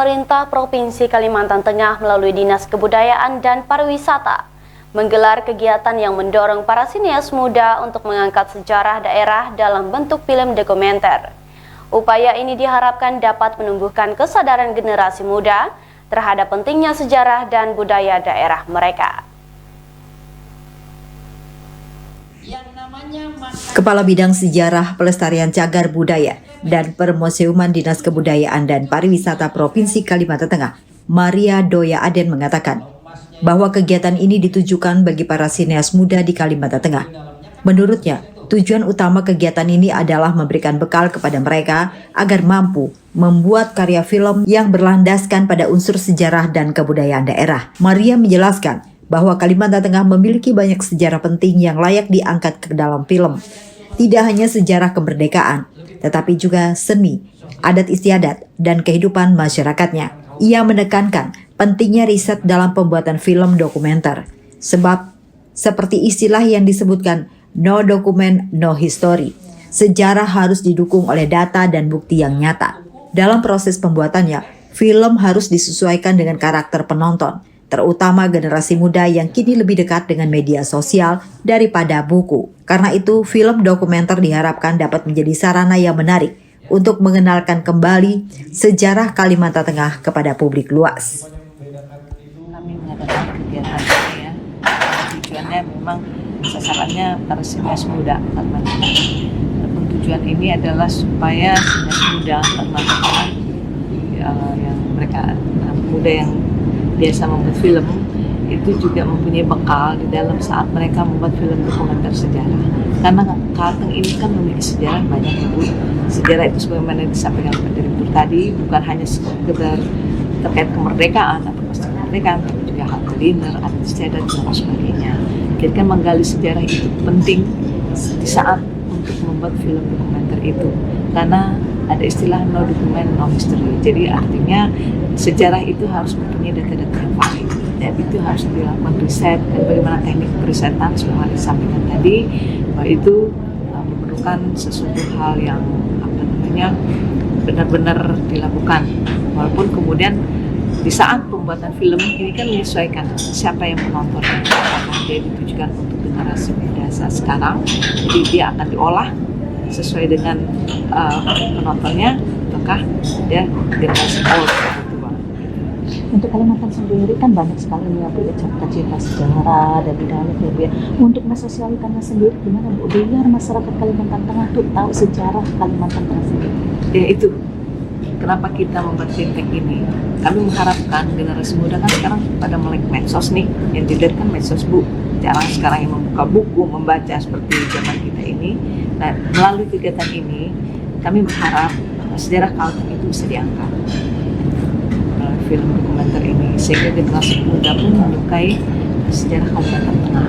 pemerintah Provinsi Kalimantan Tengah melalui Dinas Kebudayaan dan Pariwisata menggelar kegiatan yang mendorong para sinias muda untuk mengangkat sejarah daerah dalam bentuk film dokumenter. Upaya ini diharapkan dapat menumbuhkan kesadaran generasi muda terhadap pentingnya sejarah dan budaya daerah mereka. Kepala Bidang Sejarah Pelestarian Cagar Budaya dan Permuseuman Dinas Kebudayaan dan Pariwisata Provinsi Kalimantan Tengah, Maria Doya Aden mengatakan bahwa kegiatan ini ditujukan bagi para sineas muda di Kalimantan Tengah. Menurutnya, tujuan utama kegiatan ini adalah memberikan bekal kepada mereka agar mampu membuat karya film yang berlandaskan pada unsur sejarah dan kebudayaan daerah. Maria menjelaskan bahwa Kalimantan Tengah memiliki banyak sejarah penting yang layak diangkat ke dalam film. Tidak hanya sejarah kemerdekaan, tetapi juga seni, adat istiadat, dan kehidupan masyarakatnya. Ia menekankan pentingnya riset dalam pembuatan film dokumenter. Sebab, seperti istilah yang disebutkan, no document, no history. Sejarah harus didukung oleh data dan bukti yang nyata. Dalam proses pembuatannya, film harus disesuaikan dengan karakter penonton, terutama generasi muda yang kini lebih dekat dengan media sosial daripada buku. Karena itu, film dokumenter diharapkan dapat menjadi sarana yang menarik untuk mengenalkan kembali sejarah Kalimantan Tengah kepada publik luas. Kami mengadakan kegiatan ini ya, tujuannya memang sasarannya para sinias muda Kalimantan Tengah. Tujuan ini adalah supaya sinias muda Kalimantan Tengah yang mereka muda yang biasa membuat film itu juga mempunyai bekal di dalam saat mereka membuat film dokumenter sejarah. Karena Kalteng ini kan memiliki sejarah banyak ibu. Sejarah itu sebagaimana disampaikan oleh Direktur tadi bukan hanya sekedar terkait kemerdekaan atau pasca kemerdekaan, tapi juga hal kuliner, adat istiadat dan sebagainya. Jadi kan menggali sejarah itu penting di saat untuk membuat film dokumenter itu. Karena ada istilah no document, no history. Jadi artinya sejarah itu harus mempunyai data-data yang valid. Dan itu harus dilakukan riset dan bagaimana teknik perisetan seperti disampaikan tadi, bahwa itu memerlukan sesuatu hal yang benar-benar dilakukan. Walaupun kemudian di saat pembuatan film ini kan menyesuaikan siapa yang menontonnya, apakah dia ditujukan untuk generasi muda saat sekarang, jadi dia akan diolah sesuai dengan penontonnya, ataukah dia generasi old. Untuk Kalimantan sendiri kan banyak sekali ya Bu, cerita sejarah dan budaya ya Bu ya. Untuk mensosialisasikannya sendiri gimana Bu, biar masyarakat Kalimantan Tengah tuh tahu sejarah Kalimantan Tengah sendiri? Ya itu, kenapa kita membuat fintech ini? Kami mengharapkan generasi muda kan sekarang pada melek medsos nih, yang dilihat kan medsos Bu. Jarang sekarang yang membuka buku, membaca seperti zaman kita ini. Nah, melalui kegiatan ini, kami berharap sejarah Kalteng itu bisa diangkat melalui film dokumenter ini, sehingga generasi muda pun menyukai sejarah Kalimantan Tengah.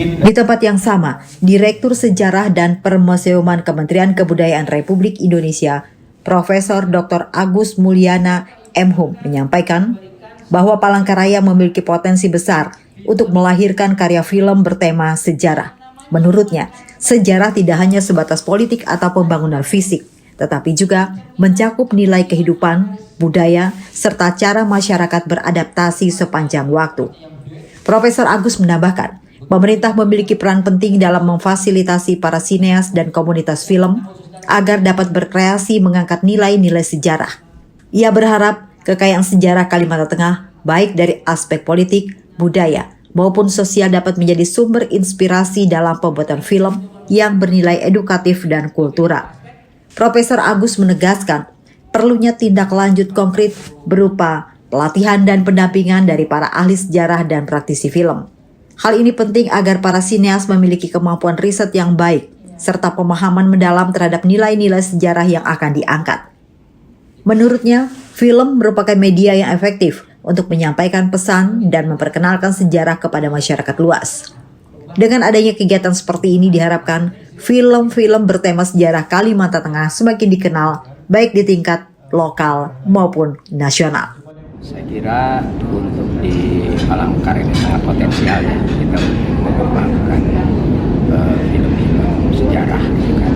Di tempat yang sama, Direktur Sejarah dan Permuseuman Kementerian Kebudayaan Republik Indonesia, Profesor Dr. Agus Mulyana M.Hum menyampaikan bahwa Palangkaraya memiliki potensi besar untuk melahirkan karya film bertema sejarah. Menurutnya, sejarah tidak hanya sebatas politik atau pembangunan fisik, tetapi juga mencakup nilai kehidupan, budaya, serta cara masyarakat beradaptasi sepanjang waktu. Profesor Agus menambahkan, pemerintah memiliki peran penting dalam memfasilitasi para sineas dan komunitas film agar dapat berkreasi mengangkat nilai-nilai sejarah. Ia berharap kekayaan sejarah Kalimantan Tengah, baik dari aspek politik, budaya, maupun sosial dapat menjadi sumber inspirasi dalam pembuatan film yang bernilai edukatif dan kultural. Profesor Agus menegaskan perlunya tindak lanjut konkret berupa pelatihan dan pendampingan dari para ahli sejarah dan praktisi film. Hal ini penting agar para sineas memiliki kemampuan riset yang baik, serta pemahaman mendalam terhadap nilai-nilai sejarah yang akan diangkat. Menurutnya, film merupakan media yang efektif untuk menyampaikan pesan dan memperkenalkan sejarah kepada masyarakat luas. Dengan adanya kegiatan seperti ini diharapkan film-film bertema sejarah Kalimantan Tengah semakin dikenal baik di tingkat lokal maupun nasional. Saya kira untuk di Palangkaraya ini sangat potensial ya kita mengembangkan film-film sejarah gitu kan.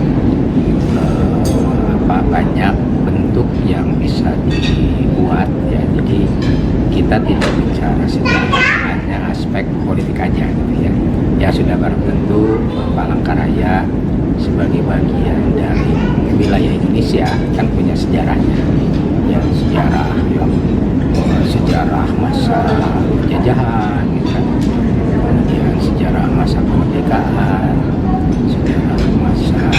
kita tidak bicara sejarah hanya aspek politik aja gitu ya. Ya sudah barang tentu Palangkaraya sebagai bagian dari wilayah Indonesia kan punya sejarahnya, ya sejarah yang sejarah masa penjajahan, gitu kan. Kemudian sejarah masa kemerdekaan, sejarah masa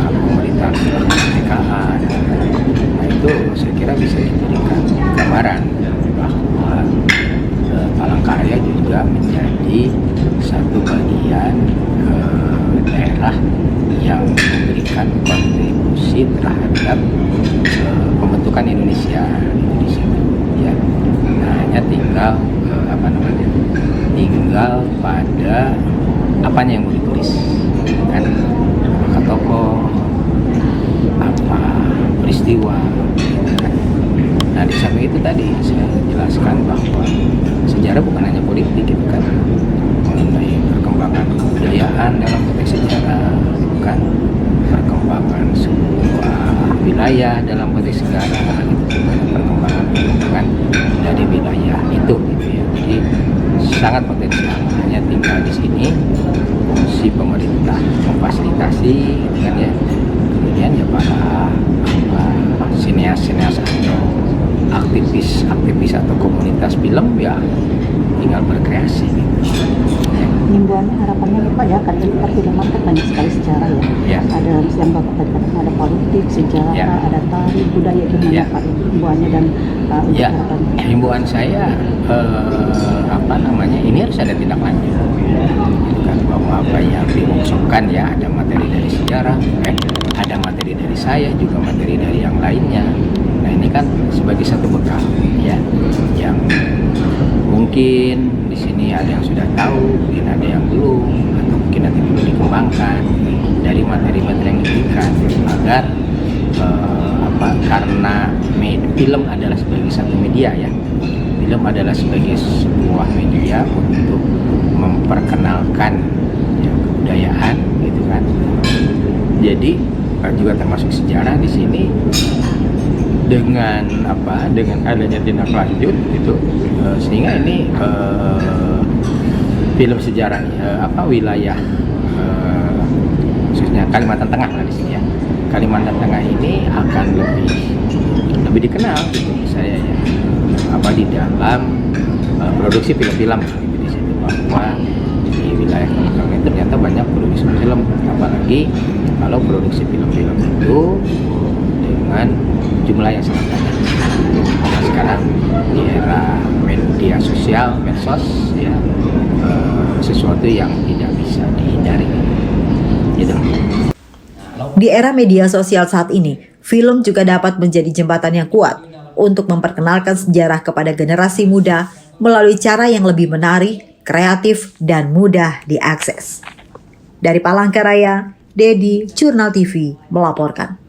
pemerintahan setelah kemerdekaan. Nah itu saya kira bisa dijadikan gambaran bahwa Palangkaraya juga menjadi satu bagian daerah yang memberikan kontribusi terhadap pembentukan Indonesia di situ ya. Nah hanya tinggal tinggal pada apanya yang mau ditulis kan, apa tokoh, apa peristiwa kan. Nah di samping itu tadi saya jelaskan bahwa sejarah bukan hanya politik gitu kan, mengenai perkembangan kebudayaan dalam konteks sejarah, bukan perkembangan sebuah wilayah dalam konteks sejarah, gitu, perkembangan dari wilayah itu gitu ya. Jadi sangat potensial, hanya tinggal di sini fungsi pemerintah memfasilitasi kan ya, kemudian ya para sineas atau aktivis atau komunitas film ya tinggal berkreasi gitu. Himbauannya harapannya nih Pak ya, kan di perfilman kan banyak sekali sejarah ya. Ada yang Bapak tadi katakan ada politik, sejarah, ada tari, budaya, gimana Pak himbauannya dan harapannya? Himbauan saya ini harus ada tindak lanjut. Kan bahwa apa yang dimaksudkan ya, ada materi dari sejarah, ada materi dari saya, juga materi dari yang lainnya. Nah ini kan sebagai satu bekal ya, yang mungkin di sini ada yang sudah tahu, mungkin ada yang belum, atau mungkin nanti perlu dikembangkan dari materi-materi yang diberikan agar karena film adalah sebagai satu media ya, film adalah sebagai sebuah media untuk memperkenalkan ya, kebudayaan gitu kan. Jadi juga termasuk sejarah di sini dengan adanya tindak lanjut gitu, sehingga ini film sejarah wilayah khususnya Kalimantan Tengah lah di sini ya. Kalimantan Tengah ini akan lebih dikenal gitu saya ya, di dalam produksi film-film gitu di situ, bahwa di wilayah Kalimantan itu ternyata banyak produksi film, apalagi kalau produksi film-film itu dengan jumlah yang sangat banyak. Nah, sekarang di era media sosial, medsos ya, sesuatu yang tidak bisa dihindari gitu. Di era media sosial saat ini, film juga dapat menjadi jembatan yang kuat untuk memperkenalkan sejarah kepada generasi muda melalui cara yang lebih menarik, kreatif, dan mudah diakses. Dari Palangkaraya, Dedi, Jurnal TV melaporkan.